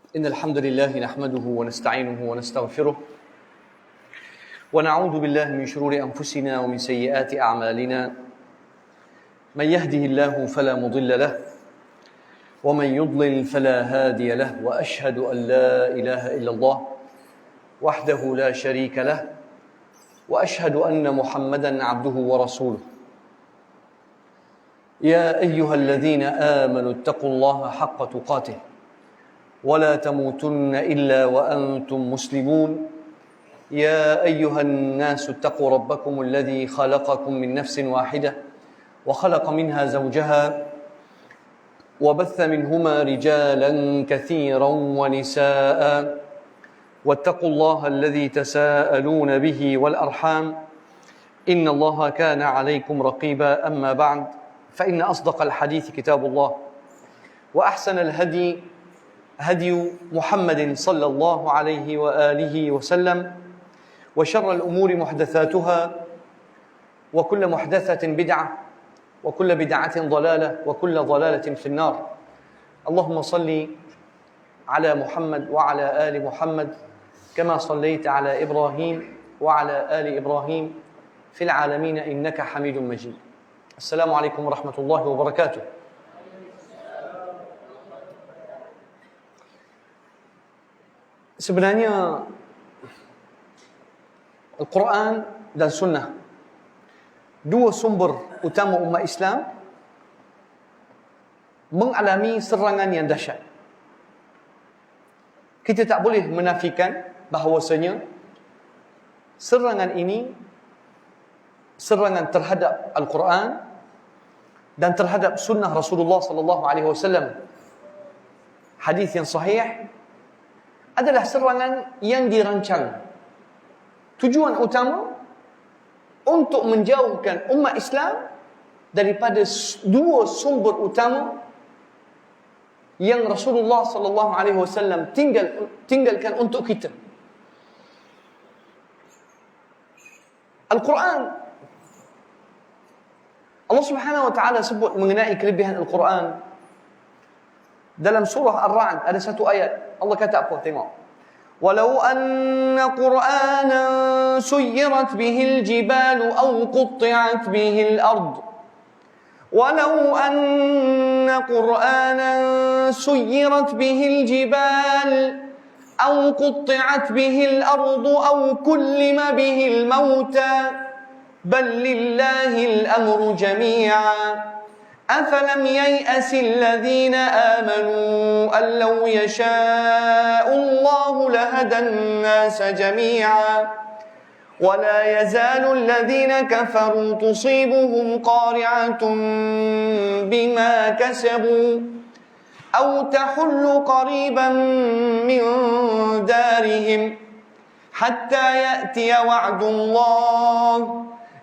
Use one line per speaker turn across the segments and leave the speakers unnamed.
إن الحمد لله نحمده ونستعينه ونستغفره ونعوذ بالله من شرور أنفسنا ومن سيئات أعمالنا من يهده الله فلا مضل له ومن يضلل فلا هادي له وأشهد أن لا إله إلا الله وحده لا شريك له وأشهد أن محمدا عبده ورسوله يا أيها الذين آمنوا اتقوا الله حق تقاته ولا تموتن إلا وأنتم مسلمون يا أيها الناس اتقوا ربكم الذي خلقكم من نفس واحدة وخلق منها زوجها وبث منهما رجالا كثيرا ونساء واتقوا الله الذي تساءلون به والأرحام إن الله كان عليكم رقيبا أما بعد فإن أصدق الحديث كتاب الله وأحسن الهدي هدي محمد صلى الله عليه وآله وسلم وشر الأمور محدثاتها وكل محدثة بدعة وكل بدعة ضلالة وكل ضلالة في النار اللهم صل على محمد وعلى آل محمد كما صليت على إبراهيم وعلى آل إبراهيم في العالمين إنك حميد مجيد السلام عليكم ورحمة الله وبركاته. Sebenarnya Al-Quran dan Sunnah, dua sumber utama umat Islam, mengalami serangan yang dahsyat. Kita tak boleh menafikan bahawasanya serangan ini serangan terhadap Al-Quran dan terhadap Sunnah Rasulullah sallallahu alaihi wasallam. Hadis yang sahih adalah serangan yang dirancang. Tujuan utama untuk menjauhkan umat Islam daripada dua sumber utama yang Rasulullah sallallahu alaihi wasallam tinggalkan untuk kita. Al-Quran. Allah Subhanahu wa taala sebut mengenai kelebihan Al-Quran dalam surah Ar-Ra'd, ada satu ayat. Allah kata apa? Tengok. Walau anna Qur'anan suyirat bihil jibalu aw qutti'at bihil ard. Walau anna Qur'anan suyirat bihil jibal aw qutti'at bihil ard aw kullima bihil mauta bal lillahil amru jami'a. أفلم ييأس الذين آمنوا أن لو يشاء الله لهدى الناس جميعا ولا يزال الذين كفروا تصيبهم قارعة بما كسبوا أو تحل قريبا من دارهم حتى يأتي وعد الله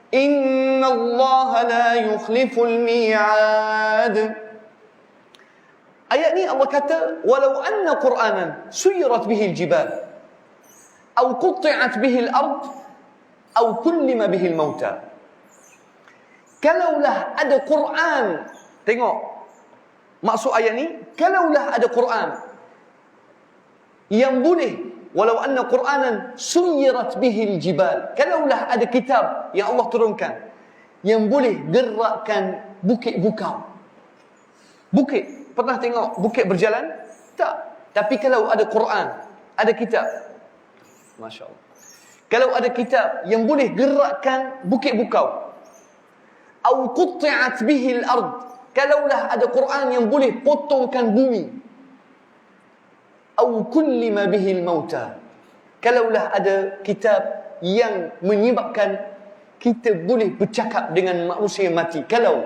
إن الله لا يخلف الميعاد. Ayat ni Allah kata, walau anna Qur'anan suyirat bihil jibal aw qutti'at bihil ard aw kullima bihil mauta. Kalaulah ada Quran, tengok maksud ayat ni, kalaulah ada Quran yang boleh, walau anna Qur'anan suyirat bihil jibal, kalaulah ada kitab yang Allah turunkan yang boleh gerakkan bukit bukau. Bukit, pernah tengok bukit berjalan? Tak. Tapi kalau ada Quran, ada kitab, Masya Allah. Kalau ada kitab yang boleh gerakkan bukit bukau, au qutti'at bihil ard, kalaulah ada Quran yang boleh potongkan bumi, au kullima bihil mauta, kalaulah ada kitab yang menyebabkan kita boleh bercakap dengan manusia mati, kalau,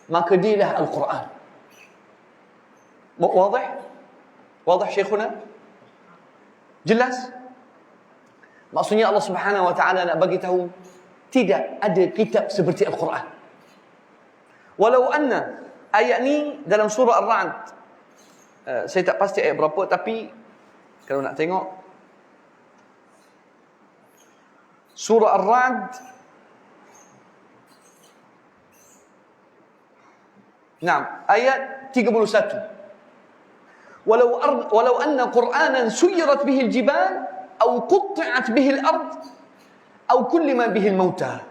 maka dialah Al-Quran. Wadih? Wadih Syekhuna? Jelas? Maksudnya Allah Subhanahu wa taala nak bagi tahu tidak ada kitab seperti Al-Quran. Walau anna, ayat ni dalam surah Ar-Ra'd, saya tak pasti ayat berapa, tapi kalau nak tengok surah Ar-Ra'd, ayat 31. walau anna Qur'anan suyirat bihi al-jibal aw qutti'at bihi al-ard aw kullima bihi al-mauta.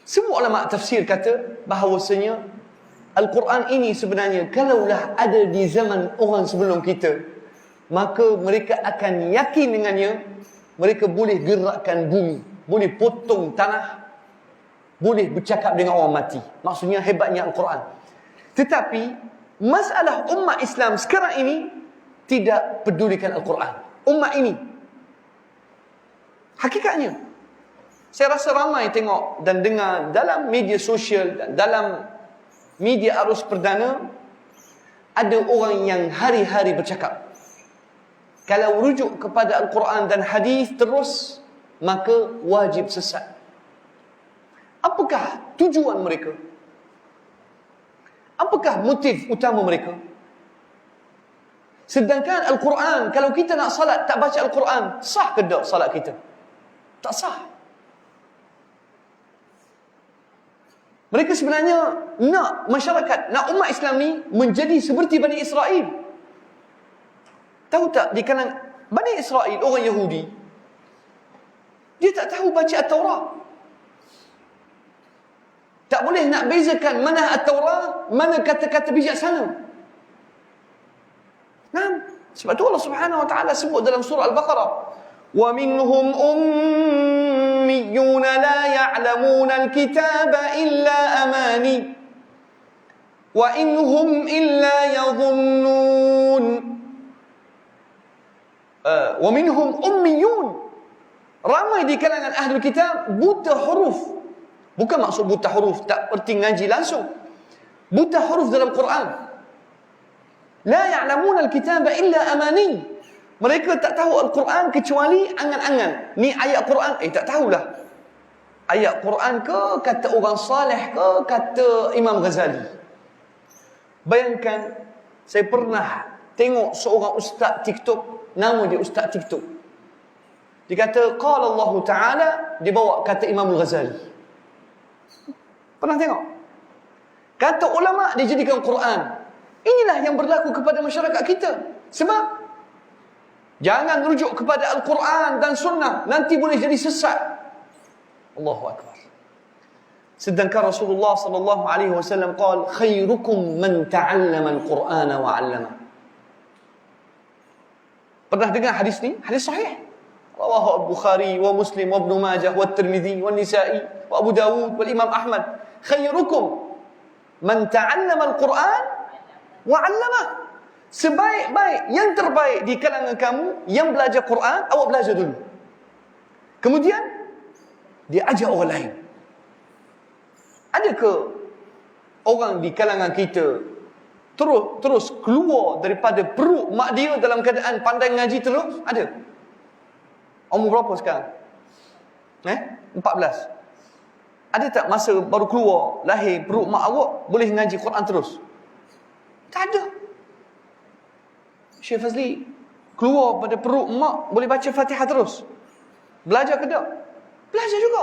Semua ulama tafsir kata bahawasanya Al-Quran ini sebenarnya kalaulah ada di zaman orang sebelum kita, maka mereka akan yakin dengannya. Mereka boleh gerakkan bumi, boleh potong tanah, boleh bercakap dengan orang mati. Maksudnya hebatnya Al-Quran. Tetapi masalah umat Islam sekarang ini tidak pedulikan Al-Quran. Umat ini hakikatnya, saya rasa ramai tengok dan dengar dalam media sosial dan dalam media arus perdana, ada orang yang hari-hari bercakap, kalau rujuk kepada Al-Quran dan hadis terus, maka wajib sesat. Apakah tujuan mereka? Apakah motif utama mereka? Sedangkan Al-Quran, kalau kita nak salat tak baca Al-Quran, sah ke tak salat kita? Tak sah. Mereka sebenarnya nak masyarakat, nak umat Islam ni menjadi seperti Bani Israel. Tahu tak, di kalangan Bani Israel, orang Yahudi, dia tak tahu baca At-Taurat. Tak boleh nak bezakan mana At-Taurat, mana kata-kata bijaksana. Nah, sebab tu Allah Subhanahu wa taala sebut dalam surah Al-Baqarah, wa minhum ummiyun la ya'lamuna al-kitaba illa amani wa inhum illa yadhunnun. Wa minhum ummiyun, ramai di kalangan ahli kitab buta huruf. Bukan maksud buta huruf tak erti ngaji langsung, buta huruf dalam Quran. La ya'lamuna al-kitaba illa amani, mereka tak tahu Al-Quran kecuali angan-angan. Ni ayat Quran, tak tahulah ayat Quran ke, kata orang saleh ke, kata Imam Ghazali. Bayangkan, saya pernah tengok seorang ustaz TikTok, nama dia ustaz TikTok. Dia kata qala Allah Ta'ala, dia bawa kata Imam Ghazali. Pernah tengok? Kata ulama dia jadikan Quran. Inilah yang berlaku kepada masyarakat kita. Sebab jangan rujuk kepada Al-Quran dan Sunnah, nanti boleh jadi sesat. Allahu Akbar. Sedangkan Rasulullah sallallahu alaihi wasallam qala khairukum man ta'allama al-Qur'ana wa 'allama. Pernah dengar hadis ni? Hadis sahih. Rawahu Al-Bukhari wa Muslim wa Ibn Majah wa Tirmidzi wa Nisa'i wa Abu Dawud wa Imam Ahmad. Khairukum man ta'allama al-Quran wa 'allama. Sebaik-baik, yang terbaik di kalangan kamu yang belajar Quran, awak belajar dulu. Kemudian dia ajar orang lain. Adakah orang di kalangan kita terus keluar daripada perut mak dia dalam keadaan pandai ngaji terus? Ada? Umur berapa sekarang? 14. Ada tak masa baru keluar lahir perut mak awak boleh ngaji Quran terus? Tak ada. Syekh Fazli keluar pada perut mak boleh baca Fatihah terus? Belajar ke tak? Belajar juga.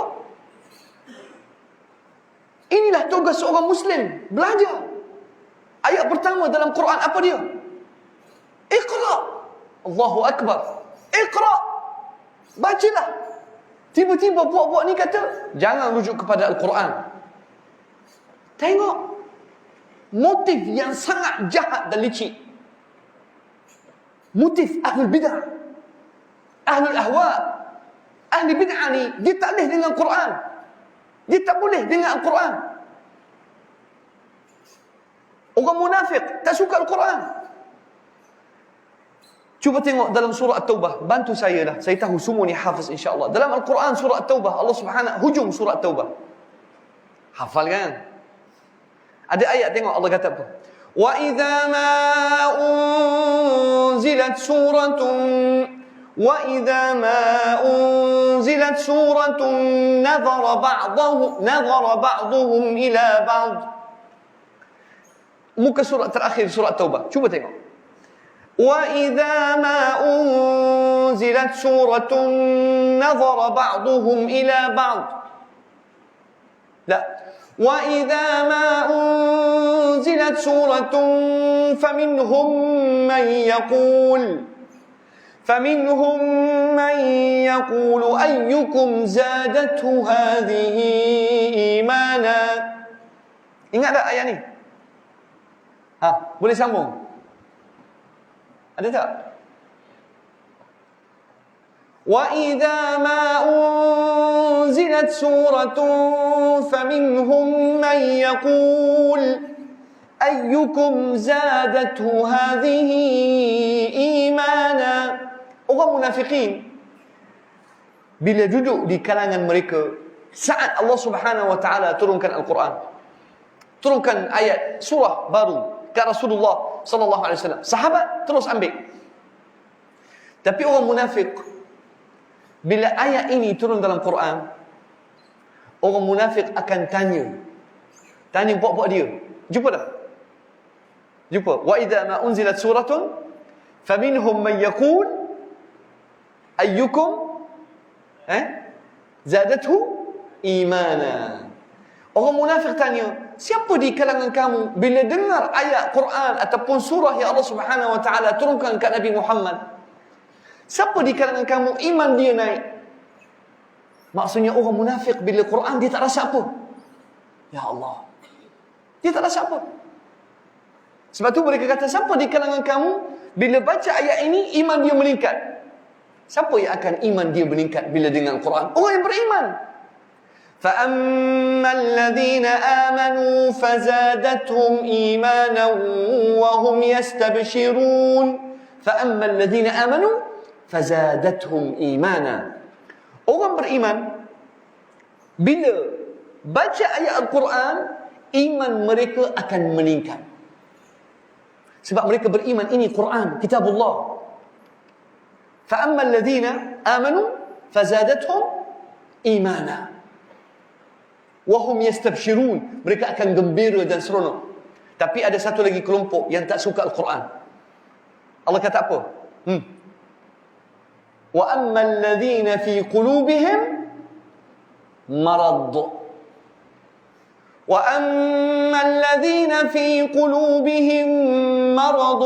Inilah tugas seorang Muslim, belajar. Ayat pertama dalam Quran apa dia? Iqra. Allahu Akbar. Iqra. Bacalah. Tiba-tiba puak-puak ni kata jangan rujuk kepada Al-Quran. Tengok motif yang sangat jahat dan licik. Motif ahlul bid'ah, ahlul ahwa. Ahli bid'ah ni dia tak boleh dengan Quran, dia tak boleh dengan Al-Quran. Orang munafik tak suka Al-Quran. Cuba tengok dalam surah At-Taubah. Bantu saya lah, saya tahu semua ni hafiz insya-Allah. Dalam Al-Quran surah At-Taubah, Allah Subhanahu hujung surah At-Taubah. Hafal kan? Ada ayat tengok Allah kata apa? Wa idza ma unzilat suratun nadhara ba'dhum ila ba'd. Muka surat terakhir surah Taubah. Cuba tengok. وَإِذَا مَا أُنْزِلَتْ سُورَةٌ نَظَرَ بَعْضُهُمْ إِلَى بَعْضٍ. لا. وَإِذَا مَا أُنْزِلَتْ سُورَةٌ فَمِنْهُمْ مَنْ يَقُولُ أَيُّكُمْ زَادَتْهُ هَذِهِ إِيمَانًا. Ingat tak ayat ni? Boleh sambung? Ada tak? وَإِذَا مَا أُنْزِلَتْ سُورَةٌ فَمِنْهُمْ مَنْ يَقُولُ أَيُّكُمْ زَادَتْهُ هَذِهِ إِيمَانًا. Orang munafikin bila duduk di kalangan mereka saat Allah Subhanahu wa taala turunkan Al-Quran, turunkan ayat surah baru ke Rasulullah sallallahu alaihi wasallam, sahabat terus ambil. Tapi orang munafik bila ayat ini turun dalam Quran, orang munafik akan tanya puak-puak dia. Jumpa dah? Jumpa. Wa idza ma unzilat suratun faminhum man yaqul ayyukum zadathu imana. Orang munafik tanya, siapa di kalangan kamu bila dengar ayat Quran ataupun surah yang Allah Subhanahu wa taala turunkan kat Nabi Muhammad, siapa di kalangan kamu iman dia naik? Maksudnya orang munafik bila Quran dia tak rasa apa. Ya Allah, dia tak rasa apa. Sebab tu mereka kata, siapa di kalangan kamu bila baca ayat ini iman dia meningkat? Siapa yang akan iman dia meningkat bila dengar Quran? Orang yang beriman. فَأَمَّا الَّذِينَ آمَنُوا فَزَادَتْهُمْ إِيمَانًا وَهُمْ يَسْتَبْشِرُونَ. فَأَمَّا الَّذِينَ آمَنُوا فَزَادَتْهُمْ إِيمَانًا. Orang beriman bila baca ayat Al-Quran, iman mereka akan meningkat. Sebab mereka beriman ini Quran, kitabullah. فَأَمَّا الَّذِينَ آمَنُوا فَزَادَتْهُمْ إِيمَانًا وَهُمْ يَسْتَبْشِرُونَ. Mereka akan gembira dan seronok. Tapi ada satu lagi kelompok yang tak suka Al-Quran. Allah kata apa? وَأَمَّا الَّذِينَ فِي قُلُوبِهِمْ مَرَضٌ وَأَمَّا الَّذِينَ فِي قُلُوبِهِمْ مَرَضٌ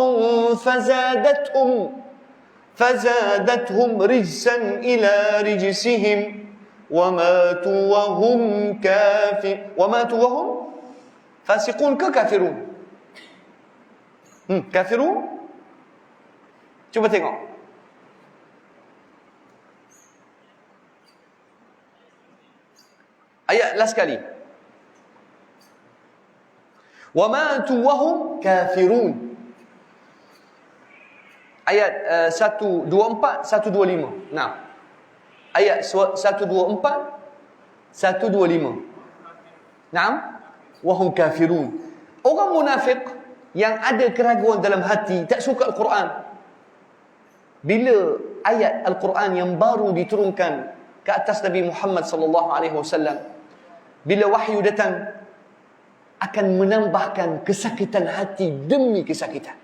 فَزَادَتْهُمْ رِجْسًا إِلَى رِجْسِهِمْ وَمَاتُوا وَهُمْ فَاسِقُونَ. ke kafirun? Kafirun? Cuba tengok. Ayat last kali. وَمَاتُوا وَهُمْ كَافِرُونَ. Ayat 124, 125. Nah. Ayat 124, 125. Naam. Wahum kafirun. Orang munafik yang ada keraguan dalam hati, tak suka Al-Quran, bila ayat Al-Quran yang baru diturunkan ke atas Nabi Muhammad sallallahu alaihi wasallam, bila wahyu datang, akan menambahkan kesakitan hati demi kesakitan.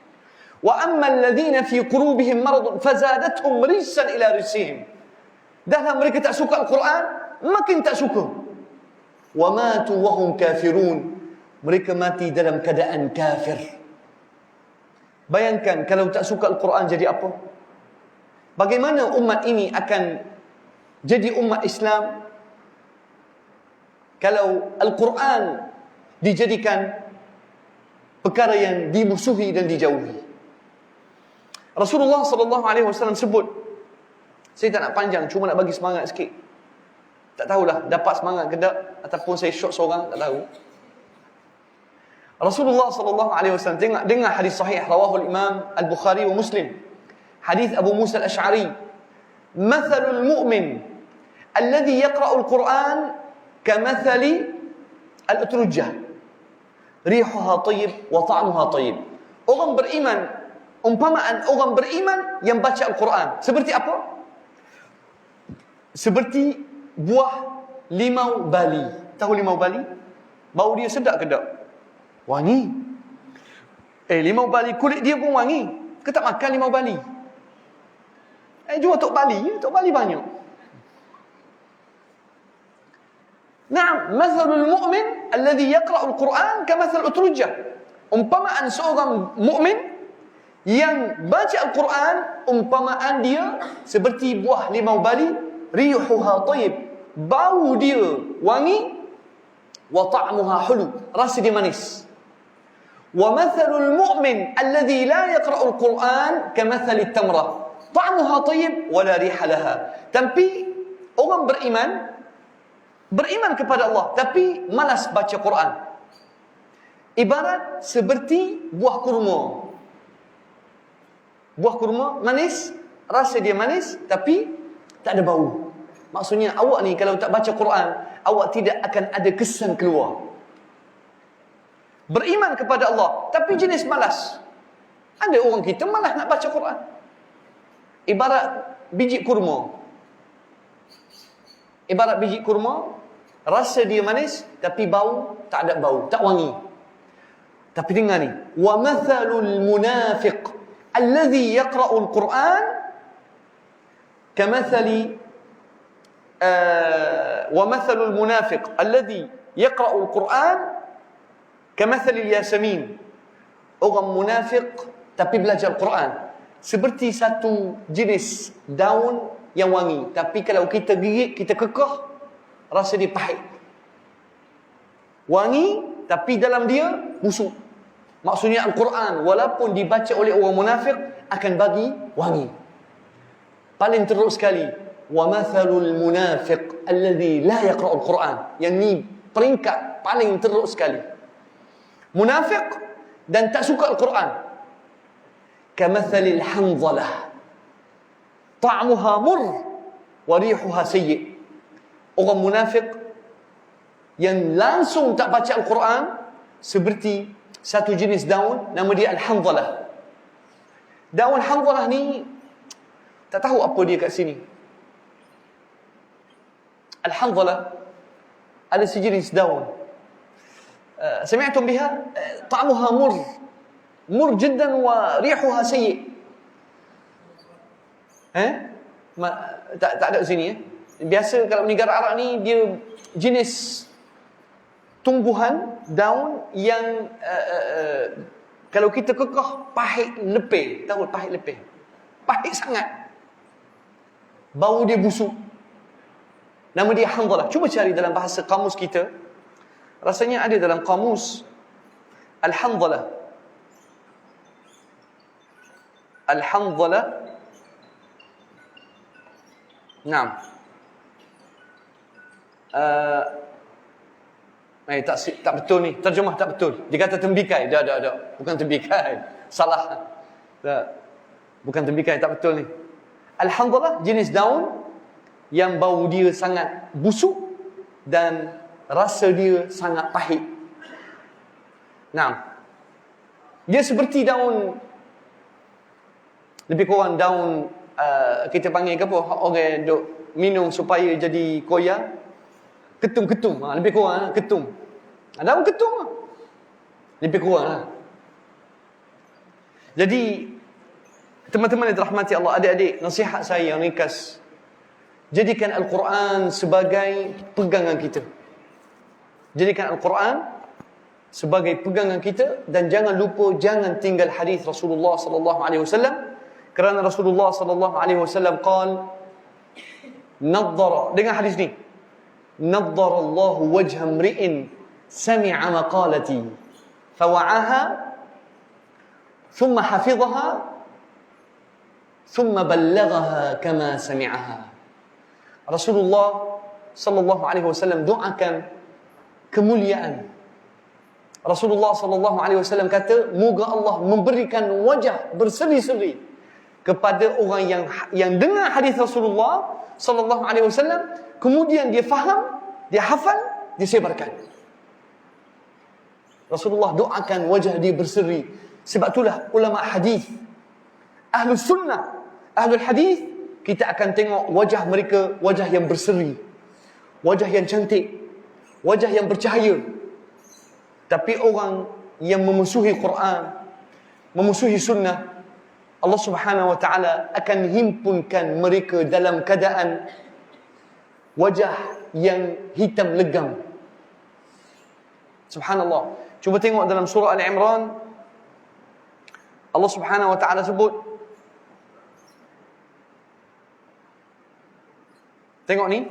Wa ammal ladzina fi qulubihim maradun fazadathum rijsan ila rijsihim. Dalam mereka tak suka Al-Quran, makin tak suka. Wa matu wa hum kafirun. Mereka mati dalam keadaan kafir. Bayangkan kalau tak suka Al-Quran jadi apa? Bagaimana umat ini akan jadi umat Islam kalau Al-Quran dijadikan perkara yang dimusuhi dan dijauhi? Rasulullah sallallahu alaihi wasallam sebut, saya tak nak panjang, cuma nak bagi semangat sikit. Tak tahulah dapat semangat ke tak, ataupun saya syok seorang, tak tahu. Rasulullah sallallahu alaihi wasallam, dengar hadis sahih rawahul Imam Al-Bukhari wa Muslim. Hadis Abu Musa Al-Asy'ari, "Mathalul mu'min alladhi yaqra'ul Qur'an kamathali al-utrujah. Rihuha tayyib wa ta'muha tayyib." Orang beriman, umpamaan orang beriman yang baca Al-Quran seperti apa? Seperti buah limau bali. Tahu limau bali? Bau dia sedap ke tak? Wangi. Limau bali kulit dia pun wangi. Kita tak makan limau bali. Jual Tok Bali banyak. Na'am, mathalul mu'min alladhi yaqra'ul Quran kamathal utrujah. Umpamaan seorang mukmin yang baca Al-Quran, umpamaan dia seperti buah limau bali, rihuha tayyib, bau dia wangi, wa ta'muha hulu, rasa dia manis. Wa mathalul mu'min alladhi la yaqra'ul Quran kamathalit tamrah, ta'muha tayyib wa la riha laha. Tapi orang beriman kepada Allah tapi malas baca Quran, ibarat seperti buah kurma. Buah kurma manis, rasa dia manis tapi tak ada bau. Maksudnya awak ni kalau tak baca Quran, awak tidak akan ada kesan keluar. Beriman kepada Allah tapi jenis malas. Ada orang kita malas nak baca Quran. Ibarat biji kurma. Ibarat biji kurma, rasa dia manis tapi bau tak ada bau, tak wangi. Tapi dengar ni, wa mathalul munafiq alladhi yaqra'ul Quran kamathali wa mathalul munafiq alladhi yaqra'ul Quran kamathalil yasamin. Orang munafik tapi belajar Quran seperti satu jenis daun yang wangi, tapi kalau kita gigit, kita kekah, rasa dia pahit. Wangi tapi dalam dia busuk. Maksudnya Al-Quran walaupun dibaca oleh orang munafik akan bagi wangi. Paling teruk sekali, wa mathalul munafiq alladhi la yaqra'ul Quran. Yang ni peringkat paling teruk sekali. Munafik dan tak suka Al-Quran. Kamathalil hanzalah, ta'muha mur wa rihuha sayyi. Orang munafik yang langsung tak baca Al-Quran seperti satu jenis daun, nama dia Al-Hanzalah. Daun Hanzalah ni tak tahu apa dia kat sini. Al-Hanzalah ada sejenis daun. Sami'tum biha? Ta'muha mur jiddan wa rihuha sayyi. Tak ada sini. Biasa kalau negara Arab ni dia jenis tumbuhan daun yang kalau kita kekah pahit lepeh. Tahu pahit lepeh? Pahit sangat. Bau dia busuk. Nama dia Hanzalah. Cuba cari dalam bahasa kamus kita. Rasanya ada dalam kamus Al-Hanzalah. Al-Hanzalah. Naam. Tak betul ni. Terjemah tak betul. Dia kata tembikai. Tak. Bukan tembikai. Salah. Tak. Bukan tembikai. Tak betul ni. Al-Hanzalah jenis daun yang bau dia sangat busuk dan rasa dia sangat pahit. Nah, dia seperti daun, lebih kurang daun kita panggil ke apa, orang duk minum supaya jadi koya, ketum. Lebih kurang ketum. Daun ketum lah. Lebih kurang lah. Jadi teman-teman yang dirahmati Allah, adik-adik, nasihat saya yang ringkas, jadikan Al-Quran sebagai pegangan kita. Jadikan Al-Quran sebagai pegangan kita dan jangan lupa, jangan tinggal hadis Rasulullah sallallahu alaihi wasallam, kerana Rasulullah sallallahu alaihi wasallam qala, nadhara, dengan hadis ni, nadhara Allah wajha imri'in sami'a maqalati fawa'aha thumma hafidhaha thumma ballaghaha kama sami'aha. Rasulullah sallallahu alaihi wasallam doakan kemuliaan. Rasulullah sallallahu alaihi wasallam kata, moga Allah memberikan wajah berseri-seri kepada orang yang dengar hadis Rasulullah sallallahu alaihi wasallam, kemudian dia faham, dia hafal, dia sebarkan. Rasulullah doakan wajah dia berseri. Sebab itulah ulama hadis, ahlus sunnah, ahlul hadis, kita akan tengok wajah mereka, wajah yang berseri, wajah yang cantik, wajah yang bercahaya. Tapi orang yang memusuhi Quran, memusuhi sunnah, Allah Subhanahu wa ta'ala akan himpunkan mereka dalam keadaan wajah yang hitam legam. Subhanallah. Cuba tengok dalam surah Al-Imran, Allah Subhanahu wa ta'ala sebut, tengok ni,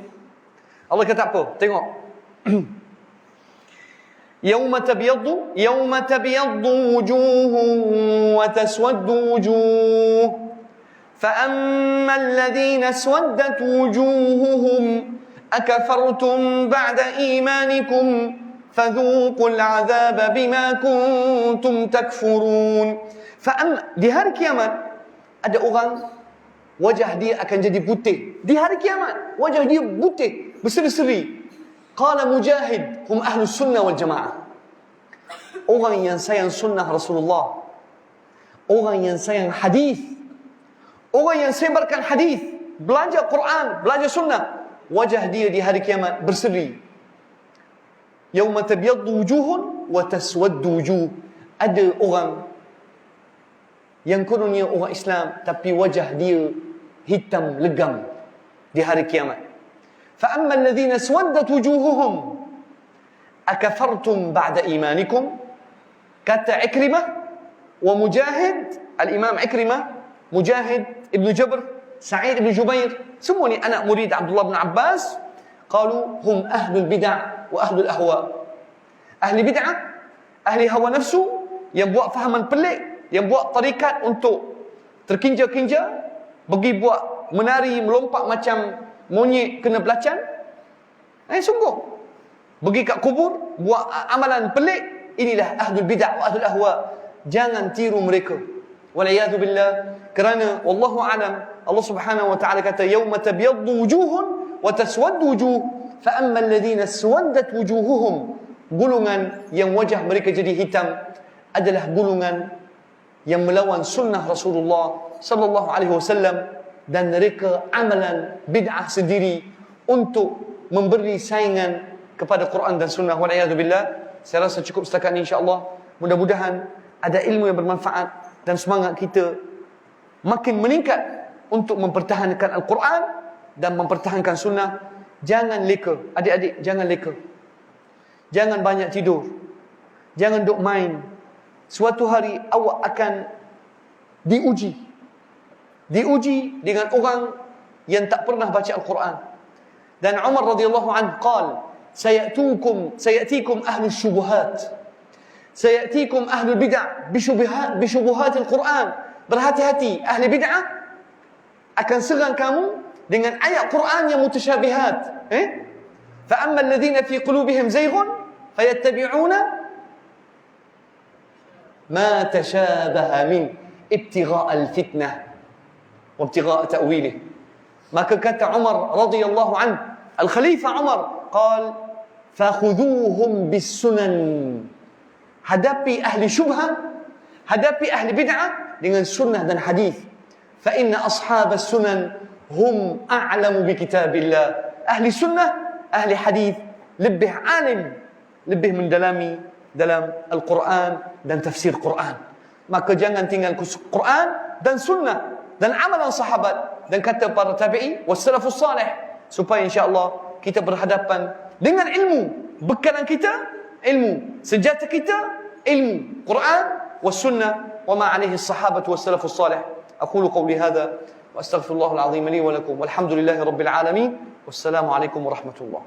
Allah kata apa? Tengok. Yawma tabyaddu wujuhun wa taswaddu wujuh. فأما الذين اسودت وجوههم أكفرتم بعد إيمانكم فذوقوا العذاب بما كنتم تكفرون. Di hari kiamat ada orang wajah dia akan jadi putih. Di hari kiamat wajah dia putih, berseri-seri. Qala Mujahid, hum ahlus sunnah wal jamaah. Orang yang sayang sunnah Rasulullah, orang yang sayang hadis, orang yang sebarkan hadis, belajar Quran, belajar sunnah, wajah dia di hari kiamat berseri. Yauma tabyaddu wujuhun wa taswaddu wujuh. Ada orang yang kononnya orang Islam tapi wajah dia hitam legam di hari kiamat. Fa amma alladhina aswaddat wujuhuhum akafartum ba'da imanikum. Kata Ikrimah wa Mujahid, al-Imam Ikrimah, Mujahid Ibn Jabr, Sa'id Ibn Jubair, semua ni anak murid Abdullah bin Abbas. Qalu hum ahlul bid'ah wa ahlul ahwa. Ahli bid'ah, ahli hawa nafsu, yang buat fahaman pelik, yang buat tarikat untuk terkinja-kinja, pergi buat menari, melompat macam monyet kena belacan. Sungguh. Pergi kat kubur, buat amalan pelik. Inilah ahlul bid'ah wa ahlul ahwa. Jangan tiru mereka. Wal'iyadu billah. Kerana wallahu alam, Allah Subhanahu wa ta'ala kata yauma tabyaddu wujuhun wa taswaddu wujuh. Fa amma alladhina aswaddat wujuhuhum, gulungan yang wajah mereka jadi hitam adalah gulungan yang melawan sunnah Rasulullah sallallahu alaihi wasallam, dan mereka amalan bid'ah sendiri untuk memberi saingan kepada Quran dan sunnah. Wal'iyadu billah. Saya rasa cukup setakat ini insya-Allah. Mudah-mudahan ada ilmu yang bermanfaat dan semangat kita makin meningkat untuk mempertahankan Al-Quran dan mempertahankan sunnah. Jangan leka, adik-adik, jangan leka. Jangan banyak tidur. Jangan duk main. Suatu hari awak akan diuji. Diuji dengan orang yang tak pernah baca Al-Quran. Dan Umar radhiyallahu anhu qala, sayatikum ahlus syubuhat. Sayatikum ahlul bid'ah bisyubuhatil Quran. Berhati-hati, ahli bid'ah akan serang kamu dengan ayat Quran yang mutasyabihat. Fa amma alladhina fi qulubihim zayghun fayattabi'una ma tashabaha min ibtigha' al-fitnah wa ibtigha' ta'wilih. Maka kata Umar radhiyallahu anhu, al-Khalifah Umar, qal fakhudhuhum bis-sunan. Hadapi ahli syubhah, hadapi ahli bid'ah dengan sunnah dan hadis. Fa inna ashabas sunan hum a'lamu bi kitabillah. Ahli sunnah, ahli hadis lebih alim, lebih mendalami dalam Al-Quran dan tafsir Quran. Maka jangan tinggal Quran dan sunnah dan amalan sahabat dan kata para tabi'i wassalafus salih, supaya insya-Allah kita berhadapan dengan ilmu. Bekalan kita ilmu, senjata kita ilmu Quran was sunnah وما عليه الصحابة والسلف الصالح. أقول قولي هذا وأستغفر الله العظيم لي ولكم والحمد لله رب العالمين والسلام عليكم ورحمة الله.